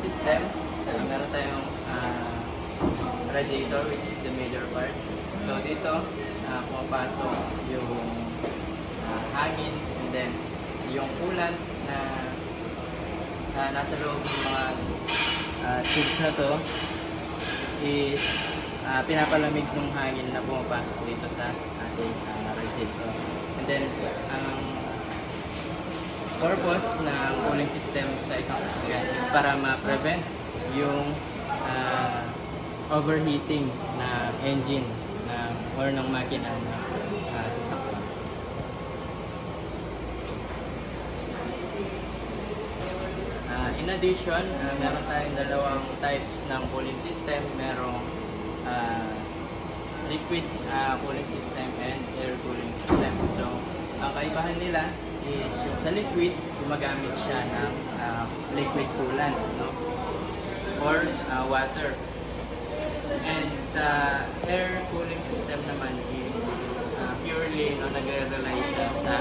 system, meron tayong radiator, which is the major part. So dito, pumapasok yung hangin, and then yung coolant na nasa loob ng mga tubes na to is pinapalamig ng hangin na pumapasok dito sa ating radiator. And then, ang purpose ng cooling system sa isang sasakyan is para ma-prevent yung overheating na engine or ng makina na sasakyan. In addition, meron tayong dalawang types ng cooling system. Merong liquid cooling system and air cooling system. So, ang kaibahan nila is yung sa liquid, gumagamit siya ng liquid coolant, no? Or water. And sa air cooling system naman is purely nagre-rely siya sa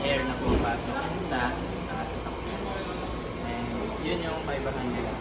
air na pumapasok sa sasakyan. And yun yung kaibahan nila.